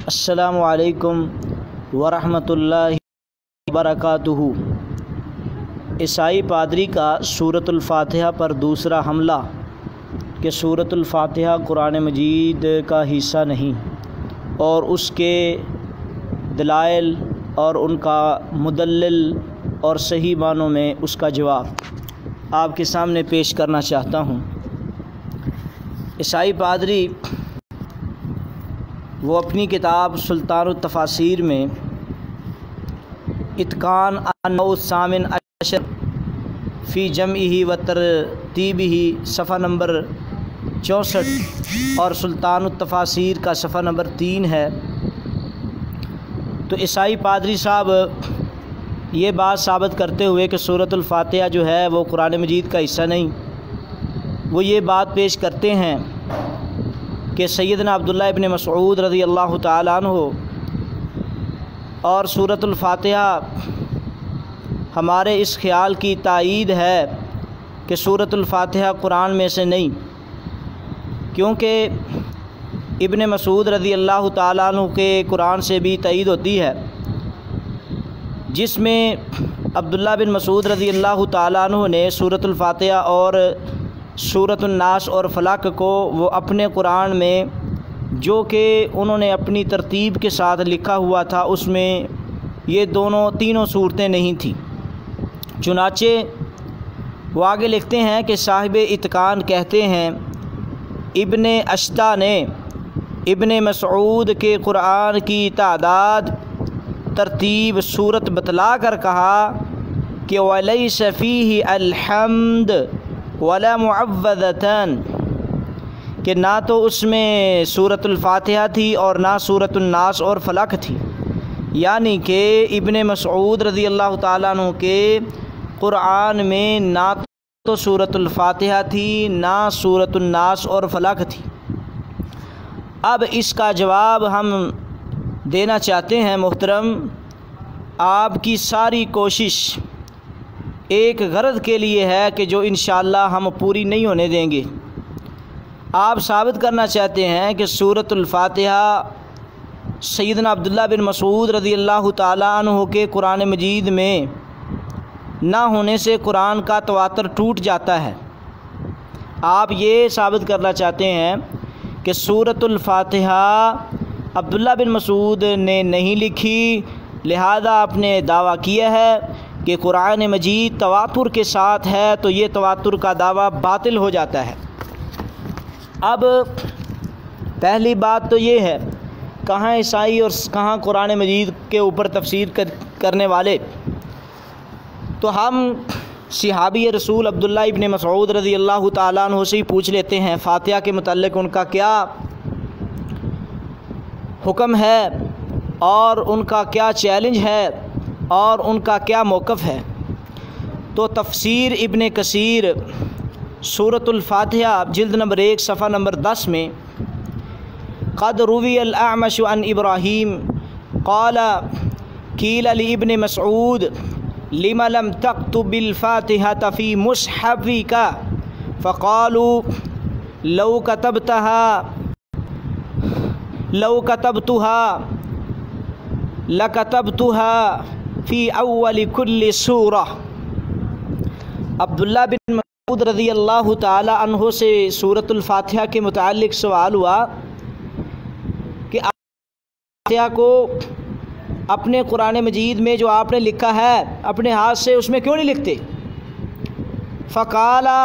अस्सलामु अलैकुम वरहमतुल्लाहि वबरकातुहू। ईसाई पादरी का सूरतुल फातिहा पर दूसरा हमला कि सूरतुल फातिहा कुरान मजीद का हिस्सा नहीं और उसके दलाइल और उनका मुदल्लिल और सही मानों में उसका जवाब आपके सामने पेश करना चाहता हूँ। ईसाई पादरी वो अपनी किताब सुल्तानुत तफासीर में इत्कान अन-सामिन अशर फ़ी जमइही व तरतीबिही सफ़ा नंबर 64 और सुल्तानुत तफासीर का सफ़ा नंबर 3 है। तो ईसाई पादरी साहब ये बात साबित करते हुए कि सूरतुल फातिहा जो है वो कुरान मजीद का हिस्सा नहीं, वो ये बात पेश करते हैं कि सैयदना अब्दुल्लाह इब्न मसऊद रज़ी अल्लाह ताला अन्हु और सूरतुल फातिहा हमारे इस ख़्याल की तायीद है कि सूरतुल फातिहा कुरान में से नहीं, क्योंकि इब्न मसऊद रज़ी अल्लाह ताला अन्हु के कुरान से भी तायीद होती है, जिसमें अब्दुल्लाह बिन मसऊद रज़ी अल्लाह ताला अन्हु ने सूरतुल फातिहा और सूरतुन नास और फलक को वो अपने कुरान में जो कि उन्होंने अपनी तरतीब के साथ लिखा हुआ था उसमें ये तीनों सूरतें नहीं थीं। चुनाचे वो आगे लिखते हैं कि साहिब इत्कान कहते हैं इब्ने अश्ता ने इब्ने मसऊद के कुरान की तादाद तरतीब सूरत बतला कर कहा कि वलैस फ़ीही अलहम्द वला मुअव्वज़तन, कि ना तो उसमें सूरतुल फातिहा थी और ना सूरतुन नास और फलक थी। यानी कि इब्ने मसऊद रज़ी अल्लाह ताला अन्हु के कुरान में ना तो सूरतुल फातिहा थी ना सूरतुन नास और फलक थी। अब इसका जवाब हम देना चाहते हैं मोहतरम, आपकी सारी कोशिश एक गरज के लिए है कि जो इंशाअल्लाह हम पूरी नहीं होने देंगे। आप साबित करना चाहते हैं कि सूरतुल फातिहा सैयदना अब्दुल्लाह बिन मसऊद रज़ी अल्लाह ताला अन्हु के कुरान मजीद में ना होने से कुरान का तवातर टूट जाता है। आप ये साबित करना चाहते हैं कि सूरतुल फातिहा अब्दुल्लाह बिन मसऊद ने नहीं लिखी, लिहाजा आपने दावा किया है कि कुरान मजीद तवातुर के साथ है, तो ये तवातुर का दावा बातिल हो जाता है। अब पहली बात तो ये है, कहाँ ईसाई और कहाँ कुरान मजीद के ऊपर तफसीर करने वाले। तो हम सहाबी रसूल अब्दुल्लाह इब्न मसऊद रज़ी अल्लाह ताला अन्हु से ही पूछ लेते हैं फातिहा के मुतल्लिक़ उनका क्या हुक्म है और उनका क्या चैलेंज है और उनका क्या मौक़िफ़ है। तो तफसीर इब्न कसीर सूरतुल फातिहा जिल्द नंबर 1 सफ़ा नंबर 10 में क़द रुवी अल-अअमश अन इब्राहीम क़ाला क़ील लिइब्न मसऊद लिमा लम तक्तुब बिल फातिहत फ़ी मुस्हफ़िका फ़क़ालू लौ कतबतुहा लकतबतुहा फ़ी अव्वल कुल्ली सूरा। अब्दुल्लाह बिन मसऊद रज़ी अल्लाह ताला अन्हु से सूरतुल फातिहा के मुताल्लिक़ सवाल हुआ कि फातिहा को अपने कुरान मजीद में जो आपने लिखा है अपने हाथ से उसमें क्यों नहीं लिखते। फ़क़ाला,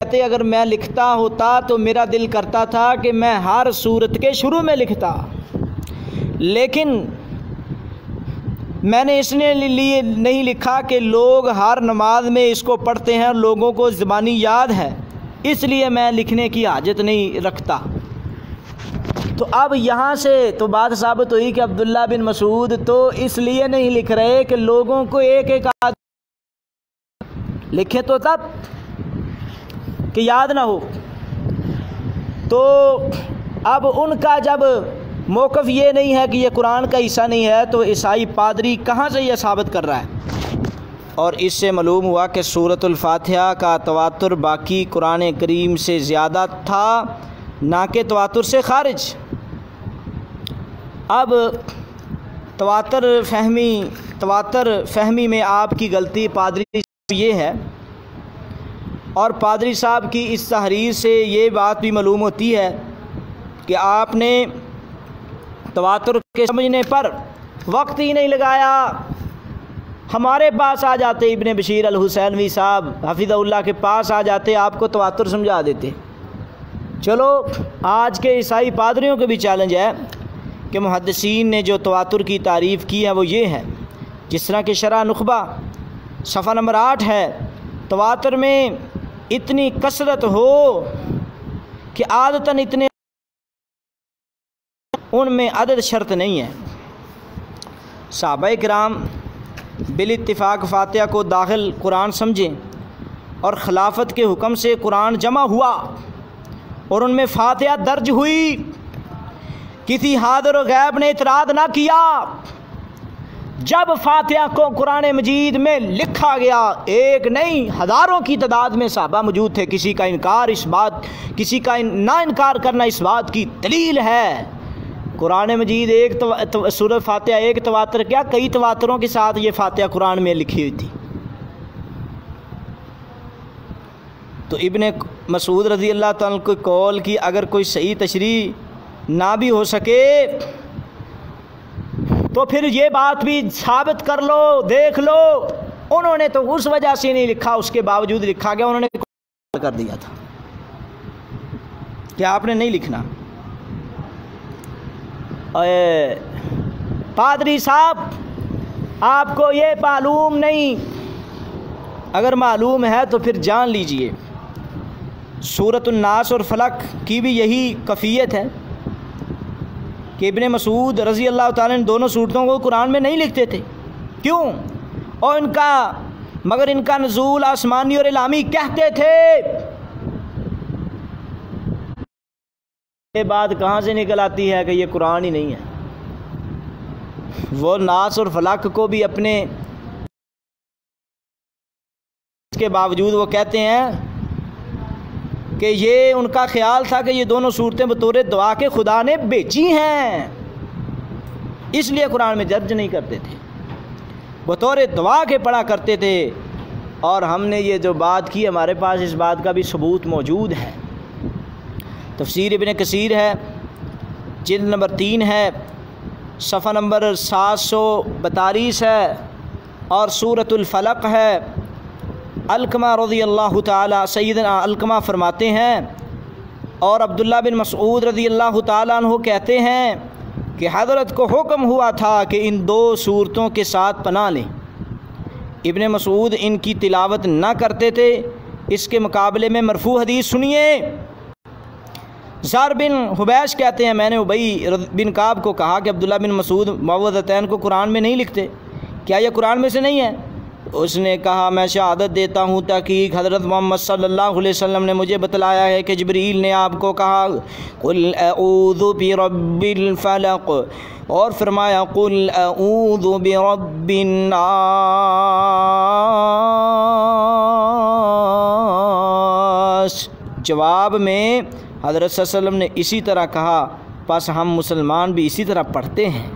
कहते अगर मैं लिखता होता तो मेरा दिल करता था कि मैं हर सूरत के शुरू में लिखता, लेकिन मैंने इसने लिए नहीं लिखा कि लोग हर नमाज में इसको पढ़ते हैं, लोगों को ज़बानी याद है, इसलिए मैं लिखने की हाजत नहीं रखता। तो अब यहाँ से तो बात साबित हुई कि अब्दुल्लाह बिन मसऊद तो इसलिए नहीं लिख रहे कि लोगों को एक एक लिखे तो तब कि याद ना हो। तो अब उनका जब मौक़िफ़ ये नहीं है कि ये कुरान का हिस्सा नहीं है, तो ईसाई पादरी कहाँ से ये साबित कर रहा है। और इससे मालूम हुआ कि सूरतुल फातिहा का तवातुर बाकी कुरान करीम से ज़्यादा था, ना कि तवातुर से खारिज। अब तवातर फहमी में आपकी गलती पादरी ये है, और पादरी साहब की इस तहरीर से ये बात भी मालूम होती है कि आपने तवातर के समझने पर वक्त ही नहीं लगाया। हमारे पास आ जाते, इब्ने बशीर अल हुसैनवी साहब हफिज़हुल्लाह के पास आ जाते, आपको तवातर समझा देते। चलो आज के ईसाई पादरियों को भी चैलेंज है कि मुहद्दिसीन ने जो तवातर की तारीफ़ की है वो ये है, जिस तरह कि शरह नुखबा सफ़ा नंबर 8 है, तवातर में इतनी कसरत हो कि आदतन इतने, उनमें अदद शर्त नहीं है। सहाबाए किराम बिल इत्तिफ़ाक़ फ़ातिहा को दाखिल कुरान समझें और खिलाफत के हुक्म से कुरान जमा हुआ और उनमें फ़ातिहा दर्ज हुई। किसी हाज़िर व गैब ने इतराज़ ना किया। जब फ़ातिहा को कुरान मजीद में लिखा गया, एक नहीं हज़ारों की तादाद में सहाबा मौजूद थे। किसी का ना इनकार करना इस बात की दलील है। कुरान मजीद एक सूरत फ़ातिहा एक तवातर क्या कई तवातरों के साथ ये फ़ातिहा कुरान में लिखी हुई थी। तो इब्ने मसूद रज़ी अल्लाह तआला को कौल की अगर कोई सही तशरीह ना भी हो सके तो फिर ये बात भी साबित कर लो, देख लो। उन्होंने तो उस वजह से नहीं लिखा, उसके बावजूद लिखा गया। उन्होंने कर दिया था कि आपने नहीं लिखना। पादरी साहब आपको ये मालूम नहीं, अगर मालूम है तो फिर जान लीजिए सूरतुन नास और फलक की भी यही कफ़ियत है कि इब्ने मसूद रज़ी अल्लाह ताला इन दोनों सूरतों को कुरान में नहीं लिखते थे। क्यों? और मगर इनका नज़ूल आसमानी और इलामी कहते थे। ये बात कहाँ से निकल आती है कि ये कुरान ही नहीं है। वो नास और फलक को भी अपने के बावजूद वो कहते हैं कि ये उनका ख्याल था कि ये दोनों सूरतें बतौर दुआ के खुदा ने भेजी हैं, इसलिए कुरान में दर्ज नहीं करते थे, बतौर दुआ के पढ़ा करते थे। और हमने ये जो बात की, हमारे पास इस बात का भी सबूत मौजूद है। तफसीर इब्ने कसीर है, जिल्द नंबर 3 है, सफ़ा नंबर 742 है, और सूरतुल फलक है। अलकमा रज़ी अल्लाह ताला सैयदना अलकमा फरमाते हैं और अब्दुल्ला बिन मसूद रज़ी अल्लाह ताला अन्हु कहते हैं कि हज़रत को हुक्म हुआ था कि इन दो सूरतों के साथ पनाह लें। इब्ने मसूद इनकी तिलावत ना करते थे। इसके मुकाबले में मरफू हदीस सुनिए। ज़र बिन हुबैश कहते हैं मैंने उबई बिन काब को कहा कि अब्दुल्ला बिन मसूद मुअव्वज़तैन को कुरान में नहीं लिखते, क्या यह कुरान में से नहीं है? उसने कहा मैं शहादत देता हूँ ताकि हज़रत मोहम्मद सल्लल्लाहु अलैहि वसल्लम ने मुझे बतलाया है कि जिब्रील ने आपको कहा कुल अऊज़ु बिरब्बिल फलक, और फरमाया कुल अऊज़ु बिरब्बिन नास। जवाब में हज़रत सल्लल्लाहु अलैहि वसल्लम ने इसी तरह कहा, बस हम मुसलमान भी इसी तरह पढ़ते हैं।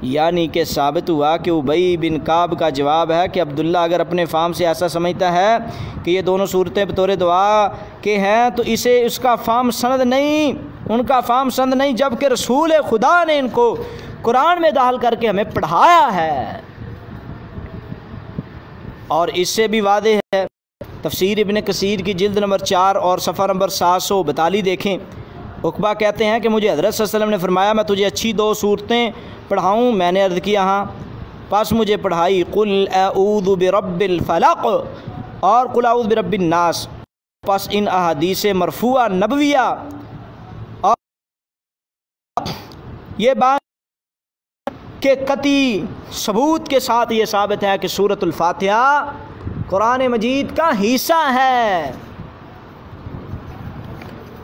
यानी कि साबित हुआ कि उबई बिन काब का जवाब है कि अब्दुल्ला अगर अपने फ़ाम से ऐसा समझता है कि ये दोनों सूरतें बतौर दुआ के हैं तो इसे उसका फ़ाम सनद नहीं, उनका फ़ाम सनद नहीं, जबकि रसूल खुदा ने इनको कुरान में दाखिल करके हमें पढ़ाया है। और इससे भी वादे है तफसीर इब्ने कसीर की जिल्द नंबर 4 और सफ़ा नंबर 742 देखें। उकबा कहते हैं कि मुझे हज़रत सल्लल्लाहु अलैहि वसल्लम ने फरमाया मैं तुझे अच्छी 2 सूरतें पढ़ाऊँ। मैंने अर्ज़ किया हाँ, पास मुझे पढ़ाई कुल अऊज़ु बिरब्बिल फलक और कुल अऊज़ु बिरब्बिन नास। पास इन अहादीस मरफूआ नबविया और ये बात के कती सबूत के साथ ये साबित है कि सूरतुल फातिहा कुरान मजीद का हिस्सा है।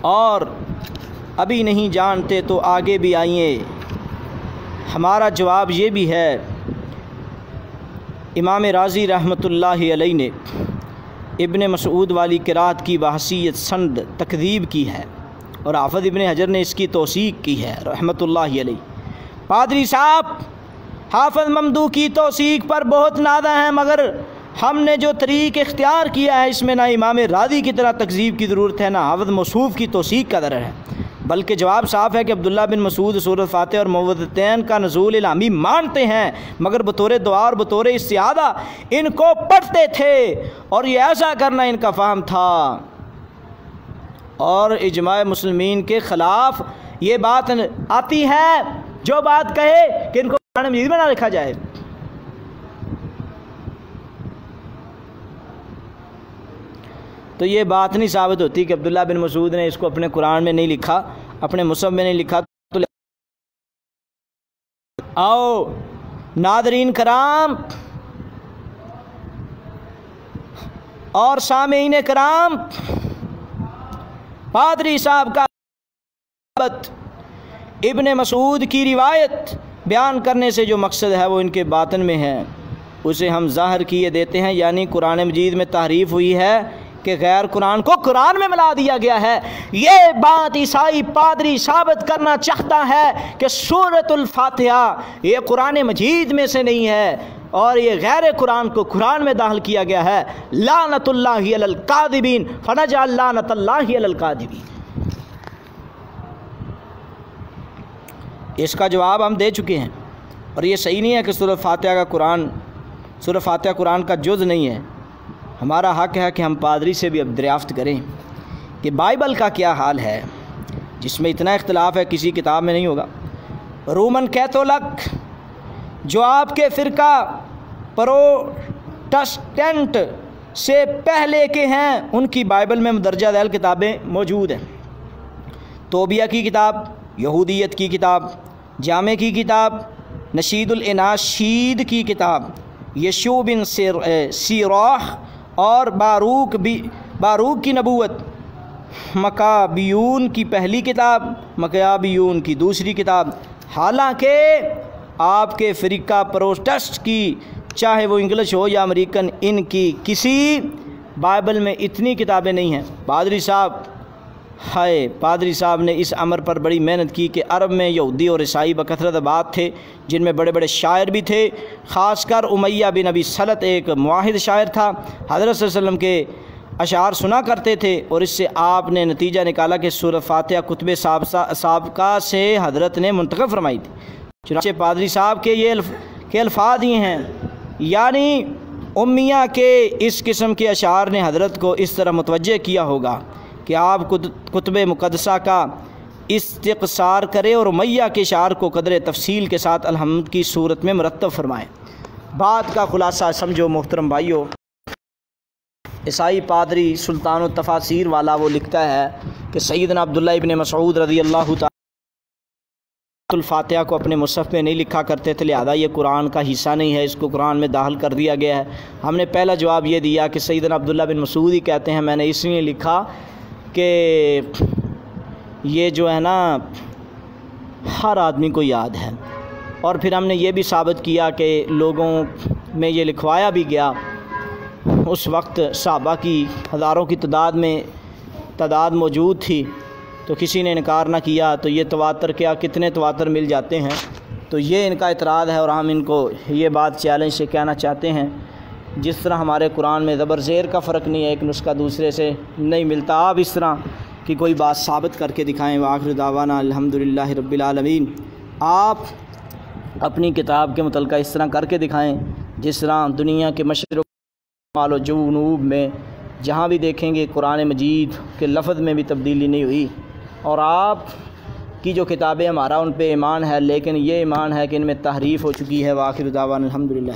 और अभी नहीं जानते तो आगे भी आइए। हमारा जवाब ये भी है, इमाम राज़ी रहमतुल्लाहि अलैहि ने इब्ने मसूद वाली किरात की बहसीयत सन्द तकज़ीब की है और हाफ़िज़ इब्न हजर ने इसकी तौसीक़ की है रहमतुल्लाहि अलैह। पादरी साहब हाफ़िज़ ममदू की तौसीक़ पर बहुत नादा हैं, मगर हमने जो तरीक़ इख्तियार किया है इसमें ना इमाम राज़ी की तरह तकज़ीब की ज़रूरत है, ना हाफ़िज़ मौसूफ़ की तौसीक़ का दरर है, बल्कि जवाब साफ़ है कि अब्दुल्ला बिन मसूद सूरत फ़ातिहा और मुअव्वज़तैन का नुज़ूल इलामी मानते हैं, मगर बतौर दुआ और बतौर इस्तिआज़ा इनको पढ़ते थे और ये ऐसा करना इनका फ़हम था। और इजमा मुस्लिमीन के ख़िलाफ़ ये बात आती है जो बात कहे कि इनको कुरान मजीद में ना लिखा जाए। तो ये बात नहीं साबित होती कि अब्दुल्ला बिन मसूद ने इसको अपने कुरान में नहीं लिखा, अपने मुसहफ़ में नहीं लिखा। तो आओ नादरीन कराम और सामीन कराम, पादरी साहब का इब्ने मसूद की रिवायत बयान करने से जो मकसद है वो इनके बातन में है, उसे हम ज़ाहिर किए देते हैं। यानी कुरान मजीद में तहरीफ़ हुई है कि गैर कुरान को कुरान में मिला दिया गया है। ये बात ईसाई पादरी साबित करना चाहता है कि सूरतुल फातिहा ये कुरान मजीद में से नहीं है और ये गैर कुरान को कुरान में दाखिल किया गया है। लानतुल्लाहि अलल कादिबीन फनजअल लानतल्लाहि अलल कादिबीन। इसका जवाब हम दे चुके हैं और ये सही नहीं है कि सूरत फातिहा कुरान का जुज़ नहीं है। हमारा हक़ है कि हम पादरी से भी अब दरियाफ़्त करें कि बाइबल का क्या हाल है, जिसमें इतना इख्तिलाफ़ है किसी किताब में नहीं होगा। रोमन कैथोलिक जो आपके फ़िरका प्रोटेस्टेंट से पहले के हैं, उनकी बाइबल में मदरजा दैल किताबें मौजूद हैं। तोबिया की किताब, यहूदियत की किताब, जामे की किताब, नशीदुल इनाशीद की किताब, यशू बिन सीराह और बारूक की नबूवत, मकाबियून की पहली किताब, मकाबियून की दूसरी किताब। हालांकि आपके फ़िरका प्रोटेस्ट की, चाहे वो इंग्लिश हो या अमेरिकन, इनकी किसी बाइबल में इतनी किताबें नहीं हैं। पादरी साहब ने इस अमर पर बड़ी मेहनत की कि अरब में यहूदी और ईसाई बकथरत आबाद थे, जिनमें बड़े बड़े शायर भी थे। ख़ासकर उमैया बिन अबी सलत एक मुआहिद शायर था, हज़रत सल्लल्लाहु अलैहि वसल्लम के अशार सुना करते थे और इससे आपने नतीजा निकाला कि सूरत फातिहा कुतुब साबिक़ा से हज़रत ने मुंतखब फरमाई थी। चुनांचे पादरी साहब के ये अल्फाज ही हैं, यानी उम्मिया के इस किस्म के अशार ने हज़रत को इस तरह मुतवज्जे किया होगा कि आप कुतुब मुक़द्दसा का इस्तिक़सार करें और उमैया के अशार को कदर तफसील के साथ अलहम्द की सूरत में मुरत्तब फरमाएँ। बात का खुलासा समझो मोहतरम भाइयों, ईसाई पादरी सुल्तान तफासीर वाला वो लिखता है कि सैयदना अब्दुल्ला इब्न मसूद रज़ियल्लाहु तआला फातिहा को अपने मुसहफ़ में नहीं लिखा करते थे, लिहाजा ये कुरान का हिस्सा नहीं है, इसको कुरान में दाखिल कर दिया गया है। हमने पहला जवाब ये दिया कि सैयदना अब्दुल्ला बिन मसूद ही कहते हैं, मैंने इसलिए लिखा कि ये जो है ना हर आदमी को याद है। और फिर हमने ये भी साबित किया कि लोगों में ये लिखवाया भी गया। उस वक्त सहाबा की हज़ारों की तादाद मौजूद थी, तो किसी ने इनकार ना किया। तो ये तवातर क्या, कितने तवातर मिल जाते हैं, तो ये इनका इतराज़ है और हम इनको ये बात चैलेंज से कहना चाहते हैं, जिस तरह हमारे कुरान में ज़बर ज़ेर का फ़र्क नहीं है, एक नुस्खा दूसरे से नहीं मिलता, आप इस तरह की कोई बात साबित करके दिखाएँ। वाखिर दावाना अल्हम्दुलिल्लाहि रब्बिल आलमीन। आप अपनी किताब के मुतल्लिक़ इस तरह करके दिखाएँ जिस तरह दुनिया के मशरिक़ मालो जुनूब में जहाँ भी देखेंगे कुरान मजीद के लफ्ज़ में भी तब्दीली नहीं हुई। और आप की जो किताबें हमारा उन पे ईमान है, लेकिन ये ईमान है कि इनमें तहरीफ़ हो चुकी है। वाखिर दावाना अल्हम्दुलिल्लाह।